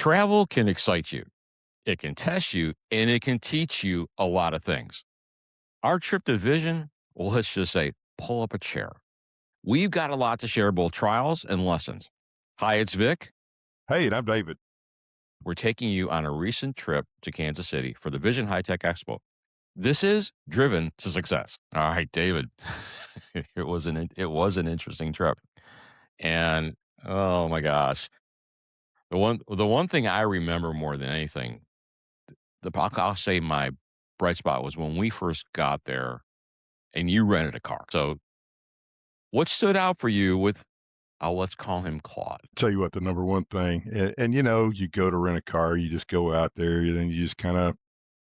Travel can excite you, it can test you, and it can teach you a lot of things. Our trip to Vision, well, let's just say, pull up a chair. We've got a lot to share, both trials and lessons. Hi, it's Vic. Hey, and I'm David. We're taking you on a recent trip to Kansas City for the Vision High Tech Expo. This is Driven to Success. All right, David. It was an interesting trip, and oh my gosh, the one thing I remember more than anything, I'll say my bright spot was when we first got there, and you rented a car. So, what stood out for you with, let's call him Claude? Tell you what, the number one thing, and you go to rent a car, you just go out there, and then you just kind of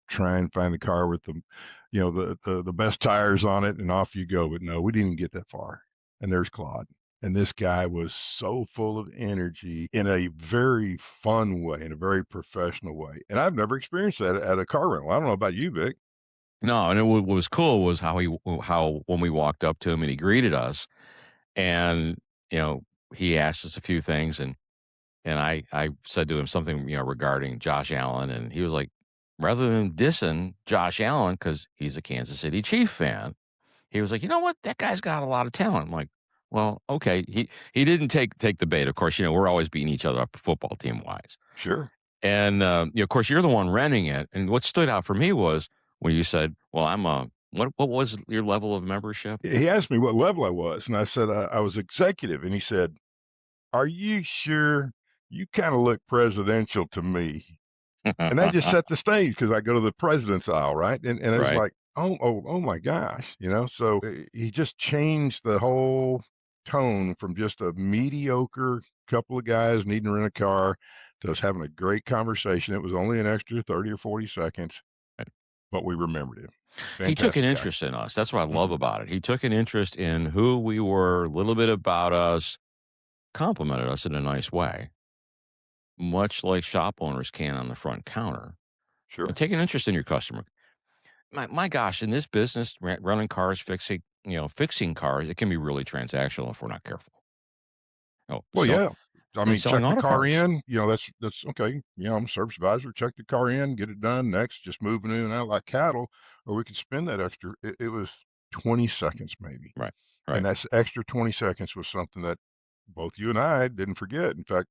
try and find the car with the best tires on it, and off you go. But no, we didn't get that far. And there's Claude. And this guy was so full of energy in a very fun way, in a very professional way. And I've never experienced that at a car rental. I don't know about you, Vic. No, and what was cool was how when we walked up to him and he greeted us, and you know he asked us a few things, and I said to him something regarding Josh Allen, and he was like, rather than dissing Josh Allen because he's a Kansas City Chief fan, he was like, you know what, that guy's got a lot of talent. I'm like, well, okay. He didn't take the bait. Of course, we're always beating each other up football team wise. Sure. And of course, you're the one renting it. And what stood out for me was when you said, "Well, I'm a what was your level of membership?" He asked me what level I was, and I said I was executive. And he said, "Are you sure? You kind of look presidential to me." And that just set the stage because I go to the president's aisle, right? And it was Right. like, oh my gosh, so he just changed the whole tone from just a mediocre couple of guys needing to rent a car to us having a great conversation. It was only an extra 30 or 40 seconds, but we remembered him. He took an Fantastic guy. interest in us. That's what I love Mhm. about it. He took an interest in who we were, a little bit about us, complimented us in a nice way, much like shop owners can on the front counter. Sure. Take an interest in your customer. My gosh, in this business, running cars, fixing cars, it can be really transactional if we're not careful. Oh, Well, so yeah. I mean, selling check the auto car parts. in, that's okay. I'm a service advisor. Check the car in, get it done. Next, just moving in and out like cattle, or we could spend that extra. It was 20 seconds maybe. Right, And right. that's extra 20 seconds was something that both you and I didn't forget. In fact,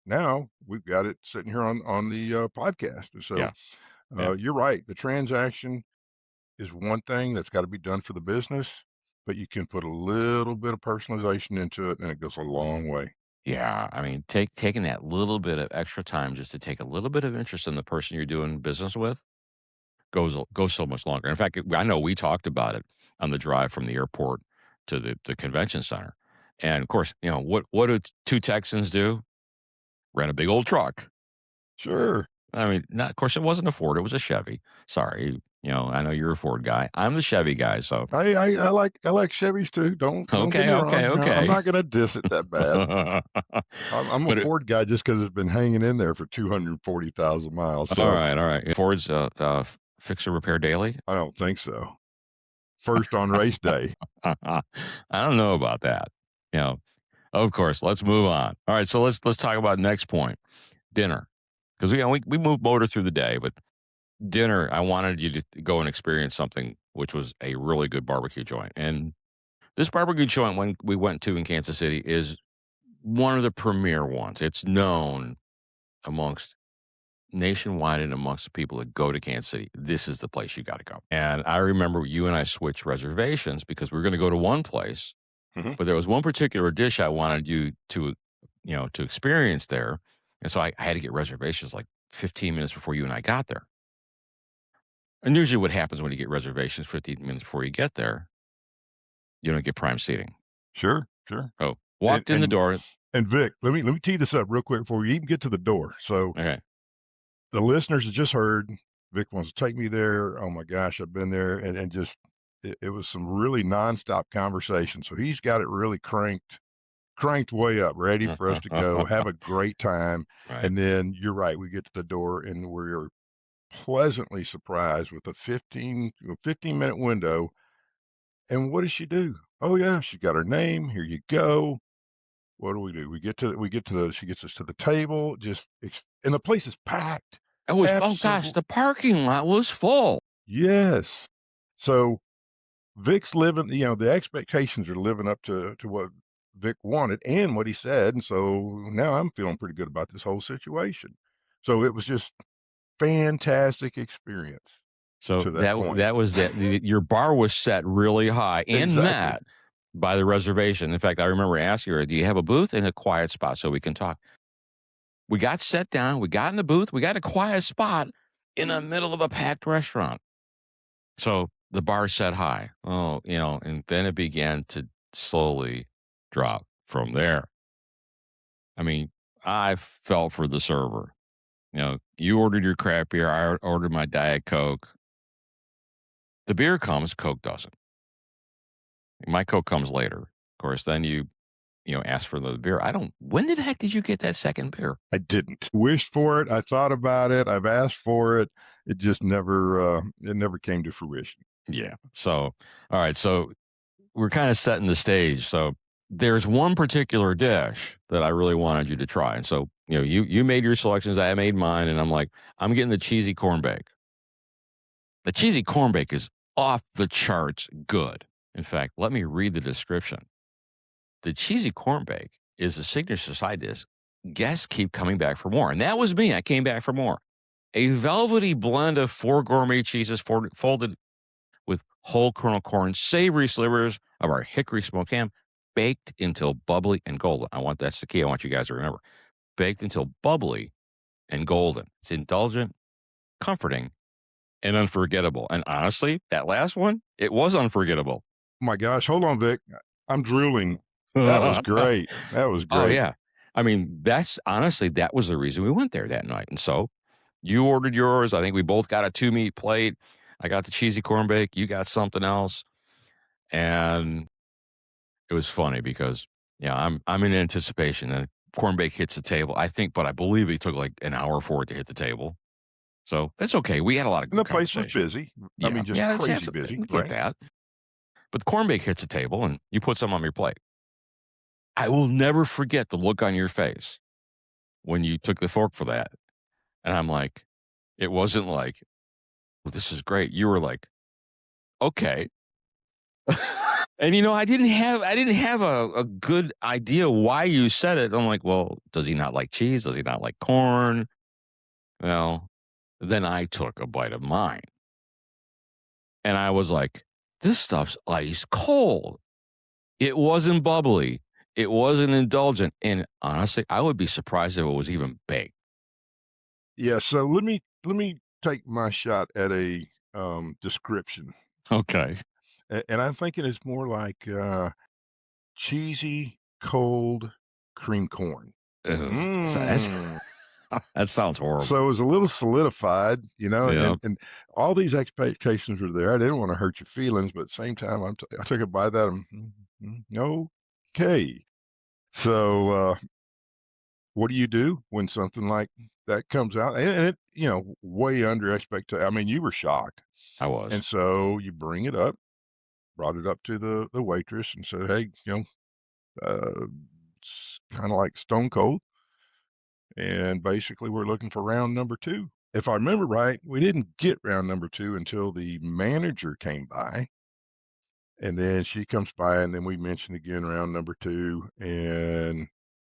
now we've got it sitting here on the podcast. And so Yeah, yeah. you're right. The transaction is one thing that's got to be done for the business, but you can put a little bit of personalization into it, and it goes a long way. Yeah, I mean, taking that little bit of extra time just to take a little bit of interest in the person you're doing business with goes so much longer. In fact, I know we talked about it on the drive from the airport to the convention center, and of course, what do two Texans do? Rent a big old truck. Sure. I mean, not of course, it wasn't a Ford, it was a Chevy. Sorry, I know you're a Ford guy. I'm the Chevy guy, so I like Chevys too. Don't get okay, me okay, wrong. I'm okay. not gonna diss it that bad. I'm a But Ford guy just because it's been hanging in there for 240,000 miles. all So right, all right. Ford's, fix or repair daily? I don't think so. First on race day. I don't know about that. You know, of course, let's move on. All right, so let's talk about next point, dinner, because we moved motor through the day, but dinner, I wanted you to go and experience something, which was a really good barbecue joint, and this barbecue joint when we went to in Kansas City is one of the premier ones. It's known amongst nationwide and amongst the people that go to Kansas City. This is the place you got to go. And I remember you and I switched reservations because we were going to go to one place, Mhm. but there was one particular dish I wanted you to experience there. And so I had to get reservations like 15 minutes before you and I got there. And usually what happens when you get reservations 15 minutes before you get there, you don't get prime seating. Sure, sure. Oh, And walked in the and door. and Vic, let me tee this up real quick before we even get to the door. So Okay. the listeners have just heard Vic wants to take me there. Oh my gosh, I've been there, and just it was some really nonstop conversation. So he's got it really cranked way up, ready for us to go, have a great time. Right. And then you're right, we get to the door and we're pleasantly surprised with a 15-minute window. And what does she do? Oh yeah, she got her name. Here you go. what do? She gets us to the table, and the place is packed. It was, oh gosh, Absolutely. the parking lot was full. Yes. So Vic's living, the expectations are living up to what Vic wanted and what he said, and so now I'm feeling pretty good about this whole situation. So it was just fantastic experience So to that point. that was that your bar was set really high and Exactly. met by the reservation. In fact, I remember asking her, "Do you have a booth in a quiet spot so we can talk?" We got set down, we got in the booth, we got a quiet spot in the middle of a packed restaurant. So the bar set high. Oh, and then it began to slowly drop from there. I mean, I felt for the server. You ordered your crap beer, I ordered my Diet Coke. The beer comes, Coke doesn't. My Coke comes later. Of course, then you ask for the beer. I don't when the heck did you get that second beer? I didn't. Wished for it, I thought about it, I've asked for it. It never came to fruition. Yeah. So, all right. So we're kind of setting the stage. So there's one particular dish that I really wanted you to try. And so, you made your selections, I made mine, and I'm like, I'm getting the cheesy corn bake. The cheesy corn bake is off the charts good. In fact, let me read the description. The cheesy corn bake is a signature side dish. Guests keep coming back for more. And that was me. I came back for more. A velvety blend of 4 gourmet cheeses folded with whole kernel corn, savory slivers of our hickory smoked ham, baked until bubbly and golden. That's the key. I want you guys to remember. Baked until bubbly and golden. It's indulgent, comforting, and unforgettable. And honestly, that last one, it was unforgettable. My gosh, hold on, Vic. I'm drooling. That was great. That was Oh, great. yeah. I mean, that was the reason we went there that night. And so you ordered yours. I think we both got a 2-meat plate. I got the cheesy corn bake. You got something else. And it was funny because, yeah, I'm in anticipation and corn bake hits the table. But I believe it took like an hour for it to hit the table. So that's okay. We had a lot of And good the place was conversation. busy. I Yeah. mean, just Yeah. crazy busy, We get right? that. But the corn bake hits the table and you put some on your plate. I will never forget the look on your face when you took the fork for that. And I'm like, it wasn't like, well, this is great. You were like, okay. And I didn't have a good idea why you said it. I'm like, well, does he not like cheese? Does he not like corn? Well, then I took a bite of mine. And I was like, this stuff's ice cold. It wasn't bubbly. It wasn't indulgent. And honestly, I would be surprised if it was even baked. Yeah, so let me take my shot at a description. Okay. And I'm thinking it's more like cheesy, cold cream corn. Ugh. So Mm. that sounds So it horrible. was a little solidified, Yeah. and all these expectations were there. I didn't want to hurt your feelings, but at the same time, I took a bite of that. Okay. So what do you do when something like that comes out? And it, way under expectation. I mean, you were shocked. I And was. so you bring it up, brought it up to the waitress and said, "Hey, it's kind of like stone cold, and basically we're looking for round number 2." If I remember right, we didn't get round number 2 until the manager came by, and then she comes by, and then we mentioned again round number 2, and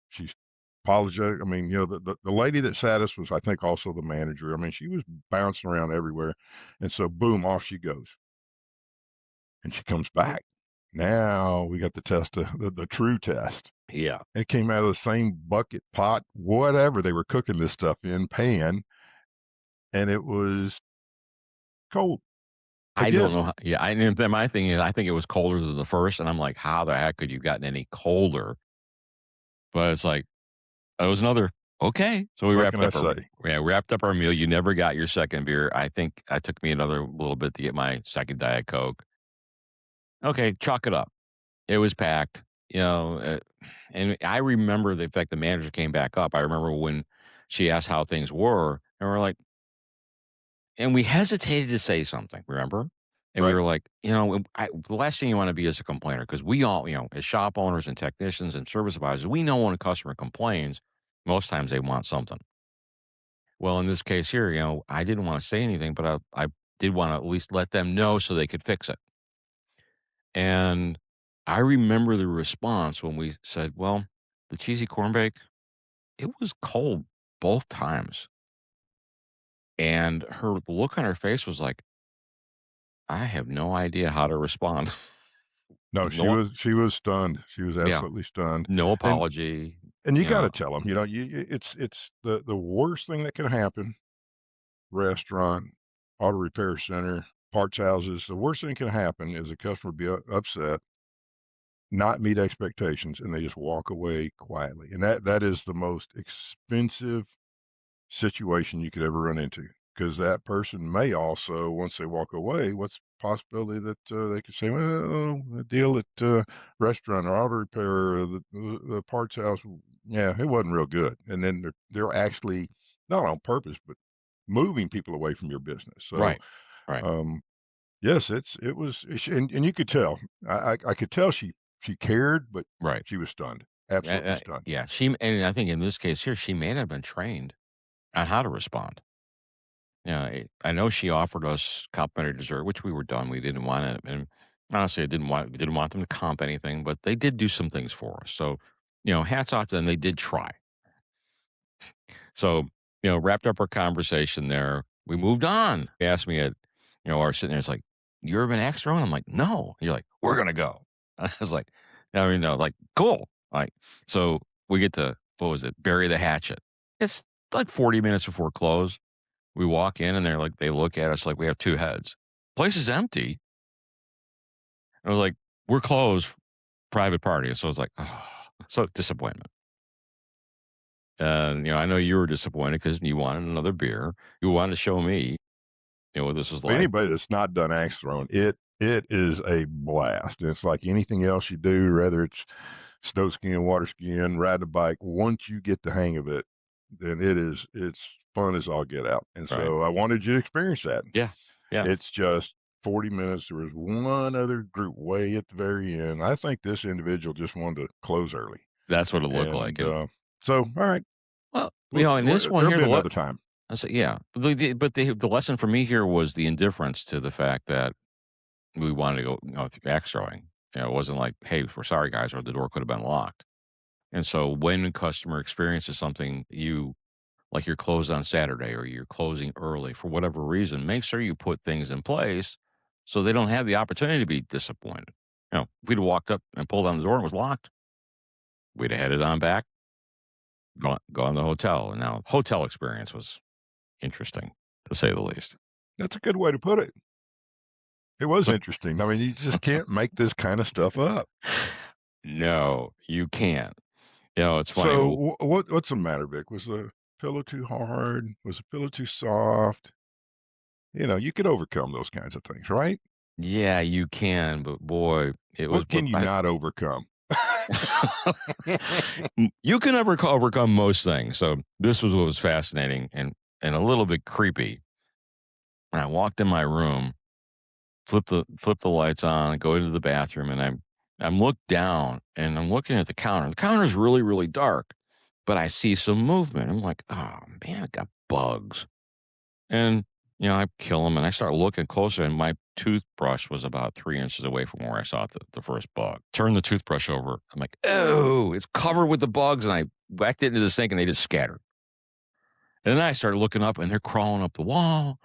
she apologized. I mean, the lady that sat us was, I think, also the manager. I mean, she was bouncing around everywhere, and so boom, off she goes. And she comes back. Now we got the test, the true test. Yeah. It came out of the same bucket, pot, whatever they were cooking this stuff in, pan, and it was cold I don't again. know. Yeah. And then my thing is, I think it was colder than the first. And I'm like, how the heck could you gotten any colder? But it's like, it was another, okay. So we What wrapped can I up say? our meal. You never got your second beer. I think I took me another little bit to get my second Diet Coke. Okay. Chalk it up. It was packed, and I remember the fact the manager came back up. I remember when she asked how things were, and we're like, and we hesitated to say something, remember? And we Right. were like, you know, the last thing you want to be is a complainer because we all, you know, as shop owners and technicians and service advisors, we know when a customer complains, most times they want something. Well, in this case here, you know, I didn't want to say anything, but I did want to at least let them know so they could fix it. And I remember the response when we said, well, the cheesy corn bake, it was cold both times. And her look on her face was like, I have no idea how to respond. No, No, she was stunned. She was yeah, absolutely stunned. no And apology. you You know, gotta tell them, you know, it's the worst thing that can happen, restaurant, auto repair center, parts houses, the worst thing that can happen is a customer be upset, not meet expectations, and they just walk away quietly. And that is the most expensive situation you could ever run into, because that person may also, once they walk away, what's the possibility that they could say, well, the deal at restaurant or auto repair or the parts house, yeah, it wasn't real good. And then they're actually, not on purpose, but moving people away from your business. So, right, right, um, yes, it was, and you could tell, I could tell she cared, but right. she was stunned, absolutely stunned. Yeah, and I think in this case here, she may not have been trained on how to respond. Yeah, I know she offered us complimentary dessert, which we were done. We didn't want it, and honestly, I didn't want them to comp anything, but they did do some things for us. So, you know, hats off to them. They did try. So, you know, wrapped up our conversation there. We moved on. He asked me at, you know, our sitting there. It's like, you ever been axe throwing? I'm like, no. You're like, we're gonna go. I was like, I mean, no, like, cool. Like, so we get to what was it? Bury the hatchet. It's like 40 minutes before close. We walk in and they're like, they look at us like we have two heads. Place is empty. I was like, we're closed, private party. So I was like, oh, so disappointment. And, you know, I know you were disappointed because you wanted another beer. You wanted to show me, you know, what this was Well, like. anybody that's not done axe throwing, it is a blast. It's like anything else you do, whether it's snow skiing, water skiing, riding a bike. Once you get the hang of it, then it's fun as all get out. And Right. so I wanted you to experience that. Yeah. Yeah. It's just 40 minutes. There was one other group way at the very end. I think this individual just wanted to close early. That's what it looked like. And And so, all right, well, you know, in this one there'll here, be another time. I said, yeah. But the lesson for me here was the indifference to the fact that we wanted to go, you know, through axe throwing. You know, it wasn't like, hey, we're sorry, guys, or the door could have been locked. And so when a customer experiences something, you like you're closed on Saturday or you're closing early for whatever reason, make sure you put things in place so they don't have the opportunity to be disappointed. You know, if we'd have walked up and pulled on the door and it was locked, we'd have headed on back, gone to the hotel. And now hotel experience was interesting to say the least. That's a good way to put it. It was So interesting. I mean, you just can't make this kind of stuff up. no, you can't. You know, it's funny. So what's the matter, Vic? Was the pillow too hard? Was the pillow too soft? You know, you could overcome those kinds of things, right? Yeah, you can, but boy, it was. What But can you not overcome? You can overcome most things. So this was what was fascinating and a little bit creepy. And I walked in my room, flip the lights on, go into the bathroom, and I'm looked down and I'm looking at the counter. The counter is really really dark, but I see some movement. I'm like, oh man, I got bugs. And you know, I kill them and I start looking closer, and my toothbrush was about 3 inches away from where I saw the first bug. Turn the toothbrush over. I'm like, oh, it's covered with the bugs, and I whacked it into the sink, and they just scattered. And then I started looking up, and they're crawling up the wall,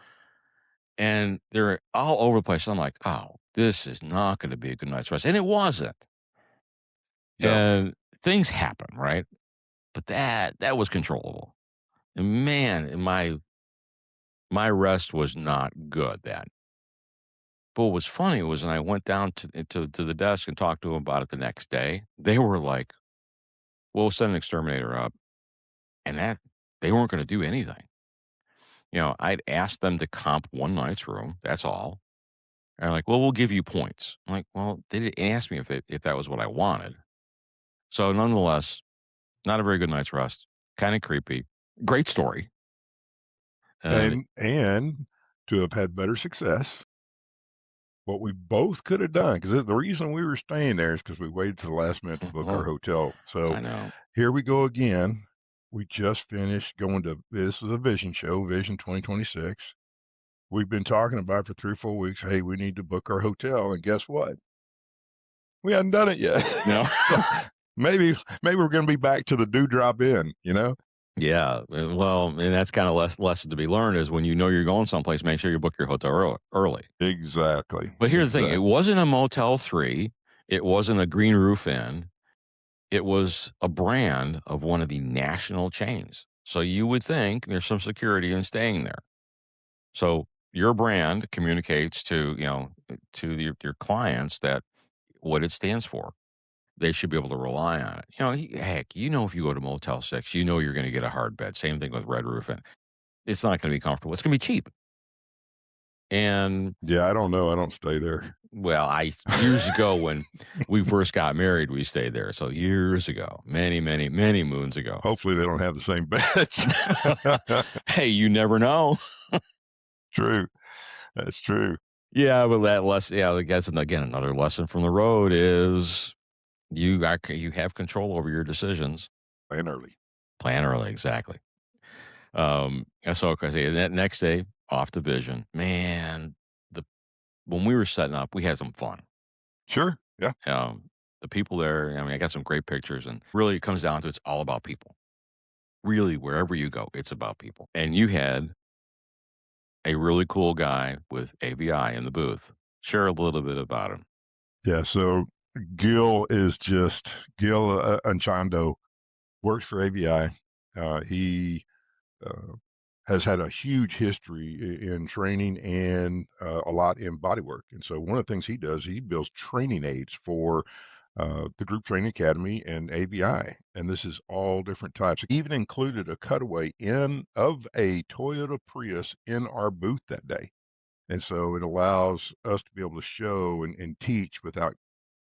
and they're all over the place. I'm like, oh, this is not going to be a good night's rest, and it wasn't. No. And things happen, right? But that was controllable. And man, my rest was not good that. But what was funny was when I went down to the desk and talked to them about it the next day, they were like, "We'll send an exterminator up," and that they weren't going to do anything. You know, I'd asked them to comp one night's room. That's all. And they're like, "Well, we'll give you points." I'm like, "Well, they didn't ask me if that was what I wanted." So, nonetheless, not a very good night's rest. Kind of creepy. Great story. And And to have had better success, what we both could have done, because the reason we were staying there is because we waited to the last minute to book our Oh, hotel. So I know. here we go again. We just finished going to this was a vision show, Vision 2026. We've been talking about it for 3 or 4 weeks. Hey, we need to book our hotel, and guess what? We hadn't done it yet. No. So maybe we're gonna be back to the Dewdrop Inn, you know? Yeah, well, and that's kinda lesson to be learned is when you know you're going someplace, make sure you book your hotel early. Exactly, But here's the thing, it exactly. wasn't a Motel 3, it wasn't a Green Roof Inn, it was a brand of one of the national chains. So you would think there's some security in staying there. So your brand communicates to your clients that what it stands for. They should be able to rely on it. Heck, if you go to Motel 6, you know you're gonna get a hard bed. Same thing with Red Roof Inn. It's not gonna be comfortable. It's gonna be cheap. And, Yeah, I don't know, I don't stay there. well, I years ago when we first got married, we stayed there. So years ago, many, many, many moons ago. Hopefully, they don't have the same beds. Hey, you never know. True, that's true. Yeah, but that lesson, I guess, and again, another lesson from the road is you have control over your decisions. And early. Plan early, exactly. And so, okay, that next day off to Vision, man, the when we were setting up, we had some fun. Sure, yeah. The people there, I mean, I got some great pictures, and really, it comes down to it's all about people. Really, wherever you go, it's about people. And you had a really cool guy with AVI in the booth. Share a little bit about him. Yeah, so Gil, Anchondo works for ABI. He, uh, has had a huge history in training and a lot in body work. And so one of the things he does, he builds training aids for the Group Training Academy and ABI. And this is all different types. Even included a cutaway in of a Toyota Prius in our booth that day. And so it allows us to be able to show and teach without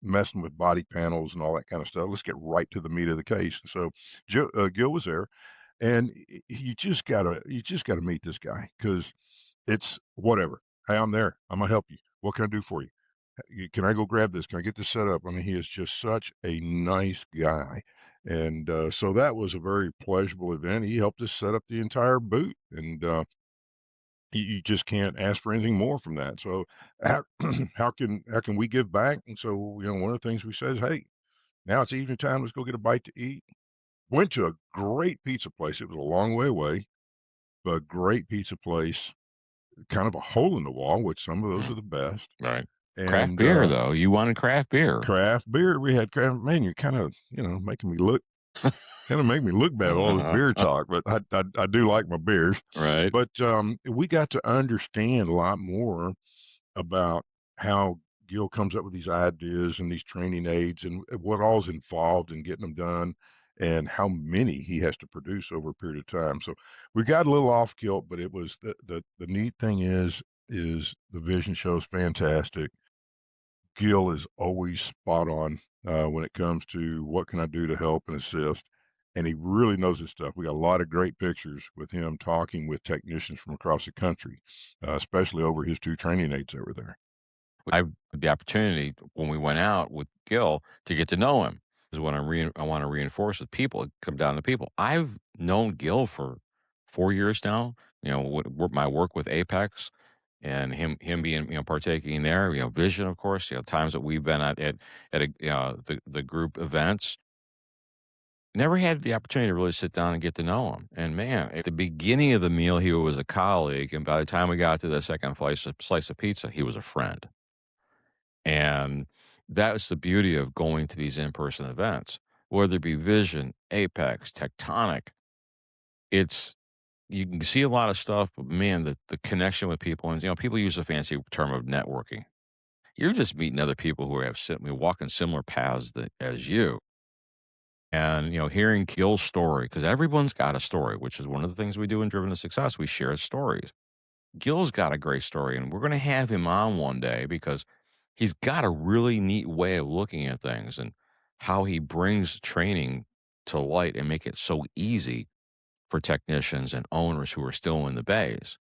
messing with body panels and all that kind of stuff. Let's get right to the meat of the case. So Gil was there, and you just gotta meet this guy because it's whatever. Hey, I'm there. I'm gonna help you. What can I do for you? Can I go grab this? Can I get this set up? I mean, he is just such a nice guy, and so that was a very pleasurable event. He helped us set up the entire boot, and you just can't ask for anything more from that. So how how can we give back? And so one of the things we said is, hey, now it's evening time. Let's go get a bite to eat. Went to a great pizza place. It was a long way away, but a great pizza place, kind of a hole in the wall, which some of those Mm, are the best. right. Craft And beer, though. You wanted craft beer. craft beer, we had craft. Man, you're kind of making me look kind of make me look bad with all this beer talk, but I do like my beers. Right. But we got to understand a lot more about how Gil comes up with these ideas and these training aids and what all's involved in getting them done and how many he has to produce over a period of time. So we got a little off kilt, but it was the neat thing is the vision show is fantastic. Gil is always spot on when it comes to what can I do to help and assist. And he really knows his stuff. We got a lot of great pictures with him talking with technicians from across the country, especially over his two training aids that were there. I had the opportunity when we went out with Gil to get to know him. Is what I want to reinforce with people. It come down to people. I've known Gil for 4 years now. My work with Apex and him being partaking there. Vision, of course. Times that we've been at the group events. Never had the opportunity to really sit down and get to know him. And man, at the beginning of the meal, he was a colleague, and by the time we got to the second slice of pizza, he was a friend. And that's the beauty of going to these in-person events, whether it be Vision, Apex, Tectonic. It's you can see a lot of stuff, but man, the connection with people, and people use a fancy term of networking. You're just meeting other people who walking similar paths as you. And hearing Gil's story, because everyone's got a story, which is one of the things we do in Driven to Success. We share stories. Gil's got a great story, and we're going to have him on one day because he's got a really neat way of looking at things and how he brings training to light and make it so easy for technicians and owners who are still in the bays.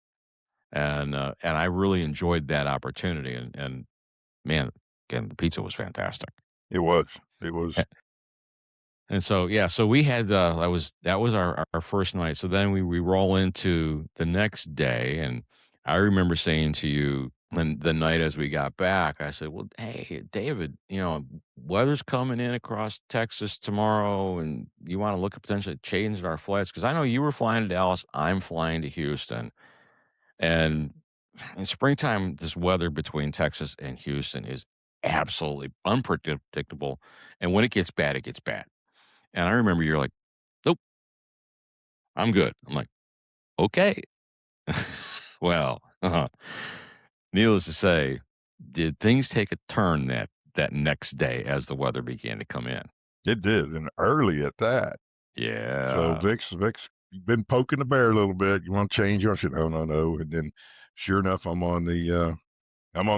And I really enjoyed that opportunity. And man, again, the pizza was fantastic. It was. It was. And so, yeah, so we had that was our first night. So then we roll into the next day, and I remember saying to you when the night as we got back, I said, "Well, hey, David, weather's coming in across Texas tomorrow, and you want to look at potentially changing our flights because I know you were flying to Dallas, I'm flying to Houston, and in springtime, this weather between Texas and Houston is absolutely unpredictable, and when it gets bad, it gets bad." And I remember you're like, "Nope, I'm good." I'm like, "Okay." Well, needless to say, did things take a turn that next day as the weather began to come in? It did, and early at that. So Yeah. Vic's been poking the bear a little bit. You want to change? I said, no, no, no. And then, sure enough, I'm on the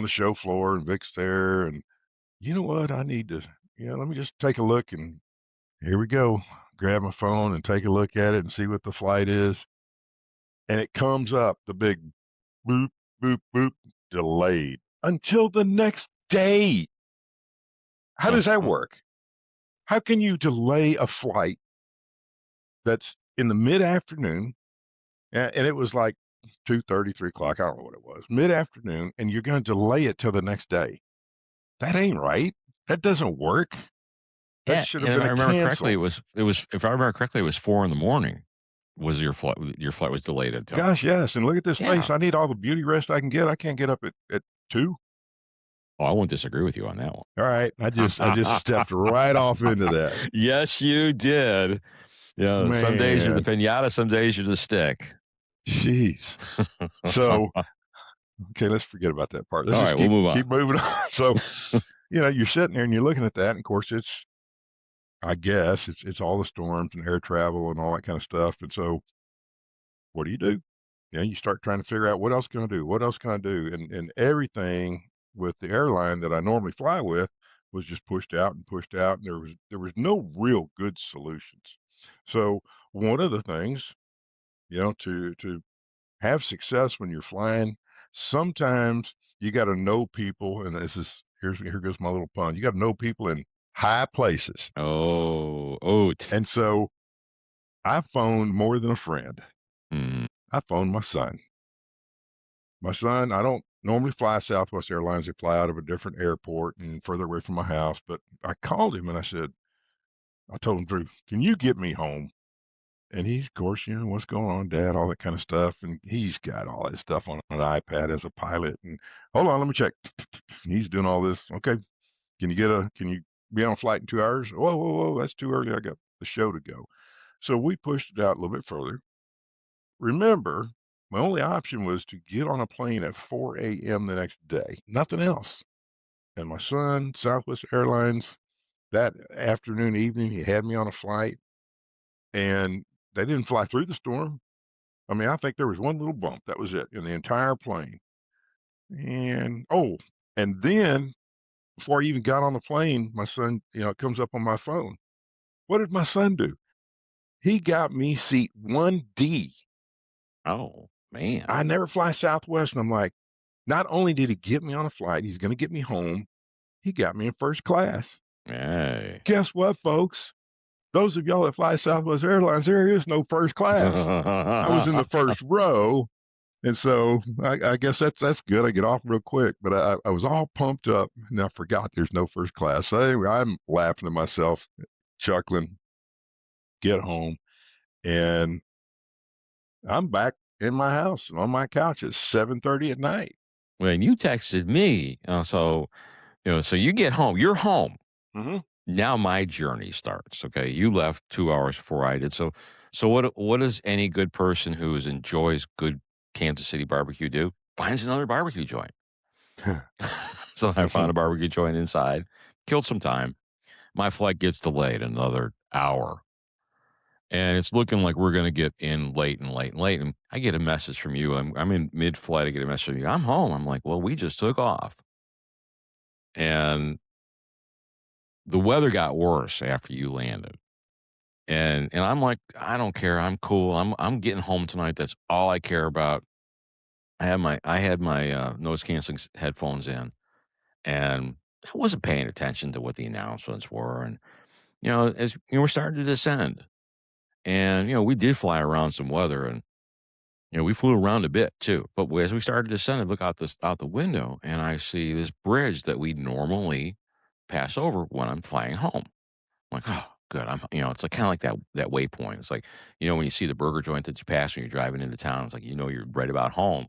show floor, and Vic's there. And you know what? I need to, let me just take a look. And here we go. Grab my phone and take a look at it and see what the flight is. And it comes up the big boop, boop, boop, delayed until the next day. How does that work? How can you delay a flight that's in the mid afternoon? And it was like 2:30, 3 o'clock. I don't know what it was, mid afternoon, and you're going to delay it till the next day. That ain't right. That doesn't work. That Yeah, should have and if been I a remember correctly, cancel. it was if I remember correctly, it was 4 in the morning was your flight was delayed until. Gosh, yes. And look at this Yeah. face. I need all the beauty rest I can get. I can't get up at 2. Oh, I won't disagree with you on that All right. I just one. stepped right off into that. Yes, you did. Yeah, some days you're the Man, pinata, some days you're the stick. jeez. So, okay, let's forget about that part. Let's All just right, we'll move keep on. moving on. So, you're sitting there and you're looking at that, and of course I guess it's all the storms and air travel and all that kind of stuff. And so what do? You start trying to figure out what else can I do? What else can I do? And everything with the airline that I normally fly with was just pushed out and pushed out, and there was no real good solutions. So one of the things, to have success when you're flying, sometimes you got to know people, and here goes my little pun. You got to know people in high places. Oh, oat. And so I phoned more than a friend. Mm. I phoned my son. My son, I don't normally fly Southwest Airlines. They fly out of a different airport and further away from my house. But I called him and I told him, Drew, can you get me home? And he's, of course, what's going on, Dad, all that kind of stuff. And he's got all that stuff on an iPad as a pilot. And hold on, let me check. He's doing all this. Okay, can you be on a flight in 2 hours? Whoa, whoa, whoa, that's too early. I got the show to go. So we pushed it out a little bit further. Remember, my only option was to get on a plane at 4 a.m. the next day, nothing else. And my son, Southwest Airlines, that afternoon, evening, he had me on a flight, and they didn't fly through the storm. I mean, I think there was one little bump. That was it in the entire plane. And then before I even got on the plane, my son, it comes up on my phone. What did my son do? He got me seat 1D. Oh, man. I never fly Southwest, and I'm like, not only did he get me on a flight, he's going to get me home. He got me in first class. Hey. Guess what, folks? Those of y'all that fly Southwest Airlines, there is no first class. I was in the first row, and so I guess that's good. I get off real quick, but I was all pumped up, and I forgot there's no first class. So anyway, I'm laughing to myself, chuckling. Get home, and I'm back in my house on my couch at 7:30 at night. When you texted me, so you get home, you're home. Mm-hmm. Now my journey starts. Okay. You left 2 hours before I did. So what does any good person who enjoys good Kansas City barbecue do? Finds another barbecue joint. So I found a barbecue joint inside, killed some time. My flight gets delayed another hour. And it's looking like we're going to get in late and late and late. And I get a message from you. I'm in mid flight. I get a message from you. I'm home. I'm like, well, we just took off. And the weather got worse after you landed. And I'm like, I don't care. I'm cool. I'm getting home tonight. That's all I care about. I had my noise canceling headphones in, and I wasn't paying attention to what the announcements were. And, as we're starting to descend, and, we did fly around some weather and, we flew around a bit too. But as we started to descend, I look out the window and I see this bridge that we normally pass over when I'm flying home. I'm like, oh, good. It's like kind of like that waypoint. It's like, when you see the burger joint that you pass when you're driving into town, it's like, you're right about home.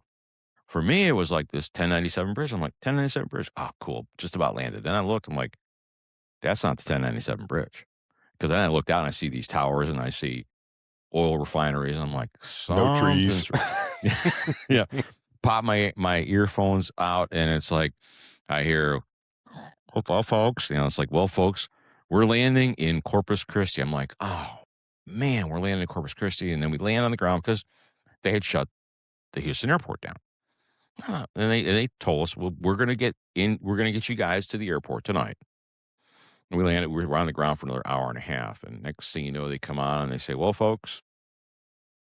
For me, it was like this 1097 bridge. I'm like, 1097 bridge. Oh, cool. Just about landed. Then I looked, I'm like, that's not the 1097 bridge. Because then I looked out and I see these towers and I see oil refineries. I'm like, No trees. something's yeah. Pop my earphones out and it's like I hear, well, folks, it's like, well, folks, we're landing in Corpus Christi. I'm like, oh man, we're landing in Corpus Christi, and then we land on the ground because they had shut the Houston airport down. And they told us, well, we're gonna get in, we're gonna get you guys to the airport tonight. And we landed, we were on the ground for another hour and a half, and next thing you know, they come on and they say, well, folks,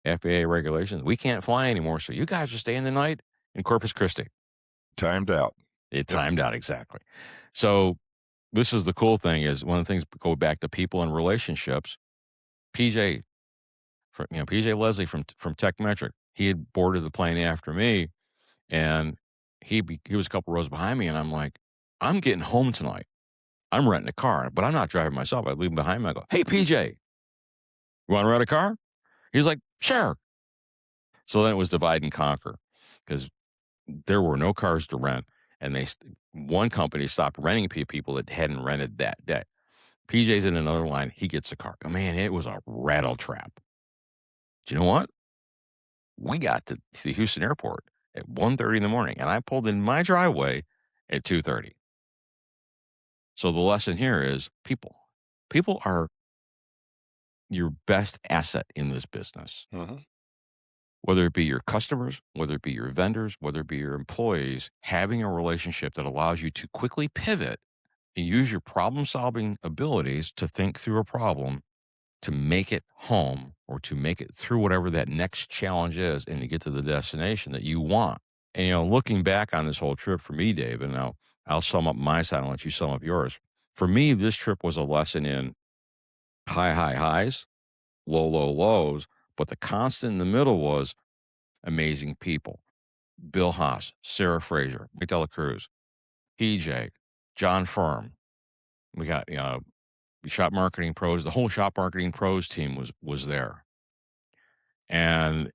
FAA regulations, we can't fly anymore, so you guys are staying the night in Corpus Christi. Timed out. It Yep. timed out exactly. So this is the cool thing is one of the things go back to people and relationships. PJ, PJ Leslie from TechMetric, he had boarded the plane after me, and he was a couple rows behind me, and I'm like, I'm getting home tonight. I'm renting a car, but I'm not driving myself. I leave him behind me. I go, hey PJ, you want to rent a car? He's like, sure. So then it was divide and conquer because there were no cars to rent, and one company stopped renting people that hadn't rented that day. PJ's in another line. He gets a car. Oh, man, it was a rattle trap. Do you know what? We got to the Houston airport at 1:30 in the morning, and I pulled in my driveway at 2:30. So the lesson here is people. People are your best asset in this business. Uh-huh. Whether it be your customers, whether it be your vendors, whether it be your employees, having a relationship that allows you to quickly pivot and use your problem solving abilities to think through a problem to make it home or to make it through whatever that next challenge is and to get to the destination that you want. And, looking back on this whole trip for me, Dave, and I'll sum up my side and let you sum up yours. For me, this trip was a lesson in high highs, low lows, but the constant in the middle was amazing people. Bill Haas, Sarah Fraser, Mike Dela Cruz, PJ, John Firm. We got, Shop Marketing Pros. The whole Shop Marketing Pros team was there. And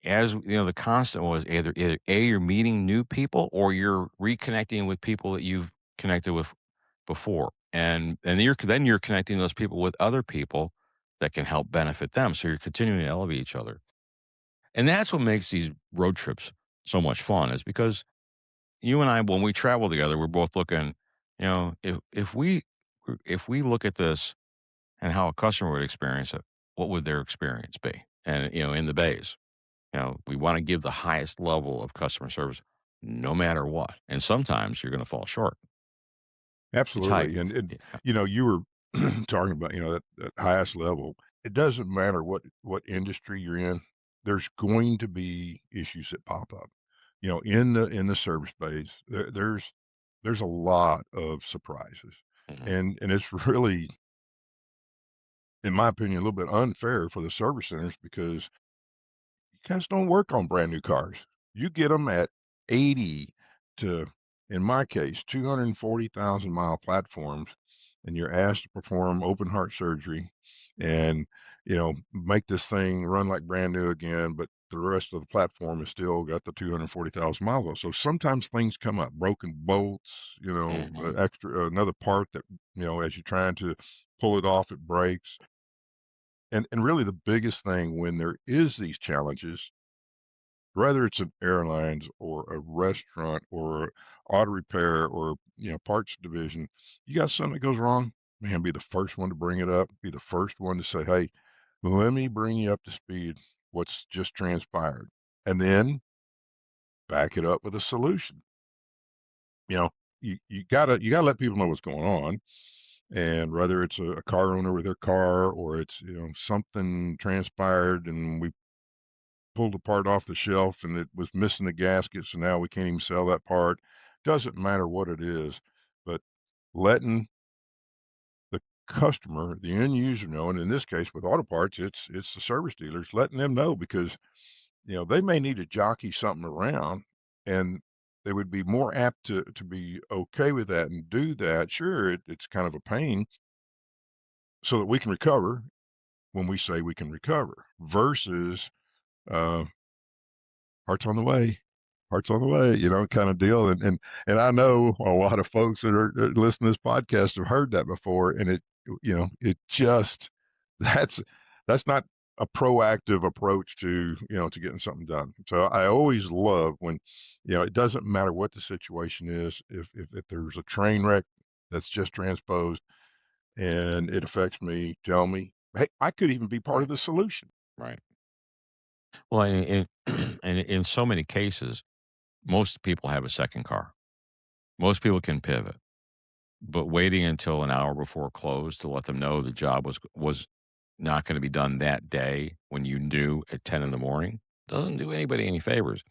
as the constant was either A, you're meeting new people or you're reconnecting with people that you've connected with before. And then you're connecting those people with other people that can help benefit them. So you're continuing to elevate each other. And that's what makes these road trips so much fun is because you and I, when we travel together, we're both looking, if we look at this and how a customer would experience it, what would their experience be? And, in the bays, we want to give the highest level of customer service no matter what. And sometimes you're going to fall short. It's high. Absolutely. And Yeah. you were talking about, that highest level. It doesn't matter what industry you're in. There's going to be issues that pop up. In the service base, there's a lot of surprises. Mhm. And it's really, in my opinion, a little bit unfair for the service centers because you guys don't work on brand new cars. You get them at 80 to, in my case, 240,000-mile platforms, and you're asked to perform open heart surgery and, make this thing run like brand new again, but the rest of the platform is still got the 240,000 miles on. So sometimes things come up, broken bolts, Mhm. another part that, as you're trying to pull it off, it breaks. And really the biggest thing when there is these challenges, whether it's an airlines or a restaurant or auto repair or, parts division, you got something that goes wrong, man, be the first one to bring it up, be the first one to say, "Hey, let me bring you up to speed what's just transpired." And then back it up with a solution. You know, you gotta let people know what's going on. And whether it's a car owner with their car or it's, something transpired and we pulled a part off the shelf and it was missing the gasket, so now we can't even sell that part. Doesn't matter what it is, but letting the customer, the end user know, and in this case with auto parts, it's the service dealers letting them know because, they may need to jockey something around and they would be more apt to be okay with that and do that. Sure, it's kind of a pain so that we can recover when we say we can recover versus uh, parts on the way, parts on the way, kind of deal. And I know a lot of folks that listen to this podcast have heard that before, and it just that's that's not a proactive approach to getting something done. So I always love when, it doesn't matter what the situation is. If there's a train wreck that's just transposed and it affects me, tell me, hey, I could even be part of Right. the solution. Right. Well, and in so many cases, most people have a second car. Most people can pivot, but waiting until an hour before close to let them know the job was not going to be done that day when you knew at 10 in the morning doesn't do anybody any favors.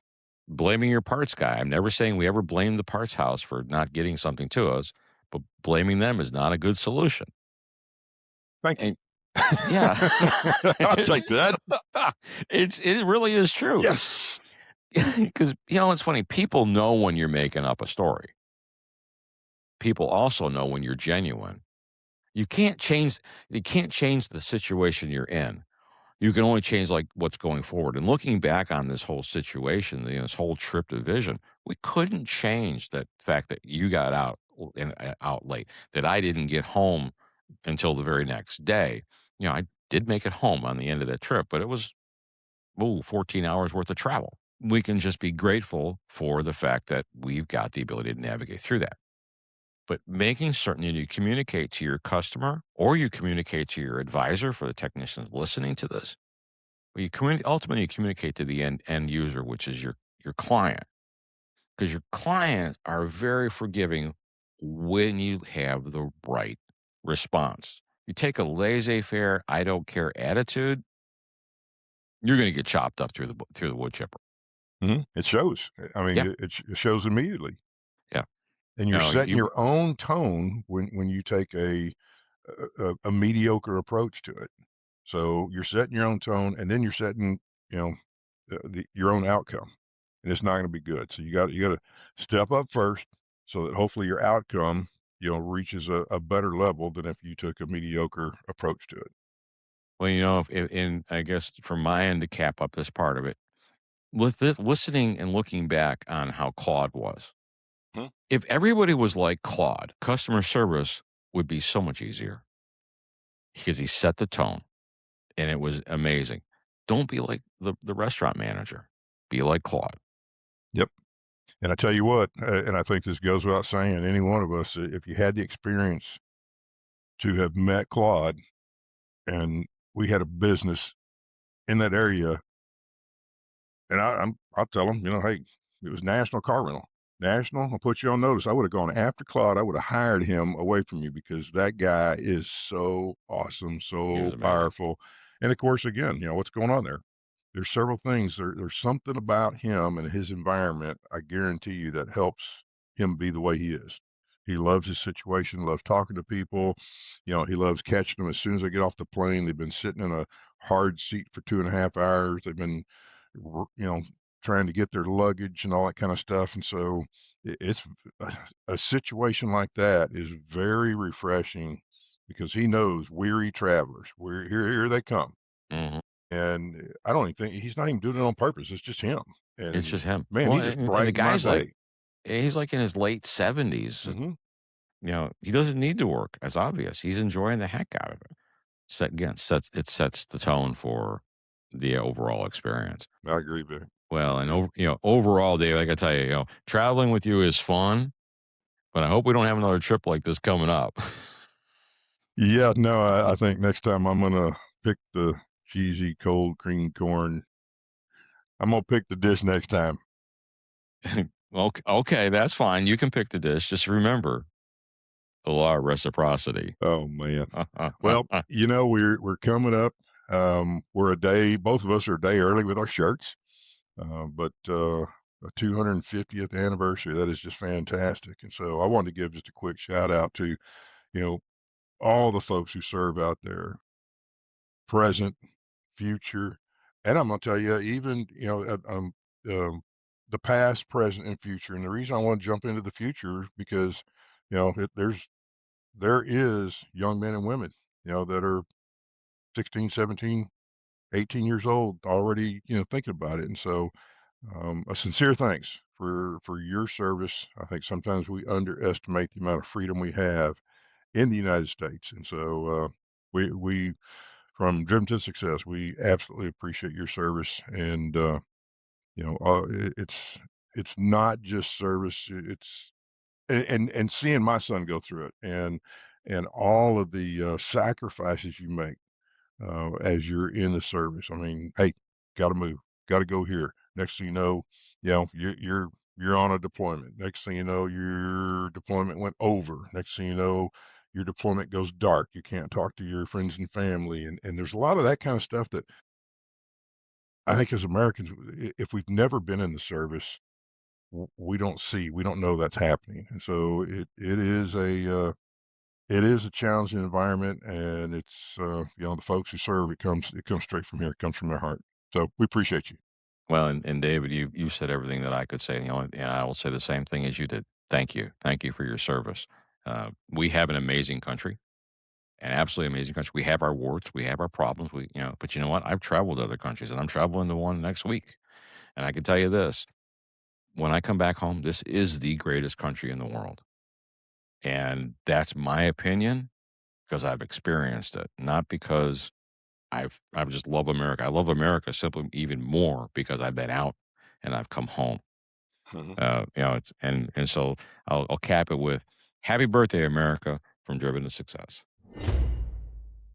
Blaming your parts guy. I'm never saying we ever blame the parts house for not getting something to us, but blaming them is not a good solution. Thank you. And yeah, I'll take that. it really is true. Yes. Because it's funny. People know when you're making up a story. People also know when you're genuine. You can't change. You can't change the situation you're in. You can only change like what's going forward. And looking back on this whole situation, this whole trip to Vision, we couldn't change that fact that you got out late, that I didn't get home until the very next day. I did make it home on the end of that trip, but it was 14 hours worth of travel. We can just be grateful for the fact that we've got the ability to navigate through that. But making certain that you communicate to your customer or you communicate to your advisor for the technicians listening to this, well, ultimately you communicate to the end user, which is your client, because your clients are very forgiving when you have the right response. You take a laissez-faire, I don't care attitude, you're going to get chopped up through the wood chipper. It shows. I mean, Yeah, it shows immediately, yeah. and you're setting your own tone when you take a mediocre approach to it. So you're setting your own tone, and then you're setting, you know, your own outcome, and it's not going to be good. So you got to step up first, so that hopefully your outcome, reaches a better level than if you took a mediocre approach to it. Well, if in I guess from my end to cap up this part of it, with this listening and looking back on how Claude was, Hmm. if everybody was like Claude, customer service would be so much easier because he set the tone and it was amazing. Don't be like the restaurant manager. Be like Claude. Yep. And I tell you what, and I think this goes without saying, any one of us, if you had the experience to have met Claude and we had a business in that area, and I'll tell them, hey, it was National Car Rental. National, I'll put you on notice. I would have gone after Claude. I would have hired him away from you because that guy is so awesome, He was so amazing. powerful. And of course, again, what's going on there? There's several things. There's something about him and his environment, I guarantee you, that helps him be the way he is. He loves his situation, loves talking to people. He loves catching them as soon as they get off the plane. They've been sitting in a hard seat for 2.5 hours. They've been, you know, trying to get their luggage and all that kind of stuff. And so it's a situation like that is very refreshing because he knows weary travelers. Here they come. Mhm. And I don't even think he's not even doing it on purpose. It's just him. It's And just him. man, Well, he just and the brightened my guy's like day. he's like in his late 70s. Hmm. He doesn't need to work. It's obvious. He's enjoying the heck out of it. Sets the tone for the overall experience. I agree, Vic. Well, and overall, Dave, I gotta tell you, traveling with you is fun, but I hope we don't have another trip like this coming up. Yeah, no, I think next time I'm gonna pick the cheesy cold cream corn. I'm gonna pick the dish next time. Okay, that's fine. You can pick the dish. Just remember the law of reciprocity. Oh man. Well, we're coming up. We're a day. Both of us are a day early with our shirts, but a 250th anniversary. That is just fantastic. And so I wanted to give just a quick shout out to, you know, all the folks who serve out there, present, future, and I'm gonna tell you, even, um, the past, present, and future. And the reason I want to jump into the future is because, there is young men and women, that are 16, 17, 18 years old already, thinking about it. And so, a sincere thanks for your service. I think sometimes we underestimate the amount of freedom we have in the United States. And so, we from Driven to Success, we absolutely appreciate your service. And it's not just service. It's and seeing my son go through it, and all of the sacrifices you make as you're in the service. I mean, hey, got to move, got to go here. Next thing you're on a deployment. Next thing you know, your deployment went over. Next thing you know, your deployment goes dark. You can't talk to your friends and family, and there's a lot of that kind of stuff that I think as Americans, if we've never been in the service, we don't know that's happening. And so it is a challenging environment, and it's, the folks who serve, it comes straight from here. It comes from their heart. So we appreciate you. Well, and David, you said everything that I could say. And I will say the same thing as you did. Thank you for your service. We have an amazing country, an absolutely amazing country. We have our warts, we have our problems. But you know what? I've traveled to other countries, and I'm traveling to one next week. And I can tell you this: when I come back home, this is the greatest country in the world, and that's my opinion because I've experienced it, not because I just love America. I love America simply even more because I've been out and I've come home. Mhm. It's and so I'll cap it with happy birthday, America, from Driven to Success.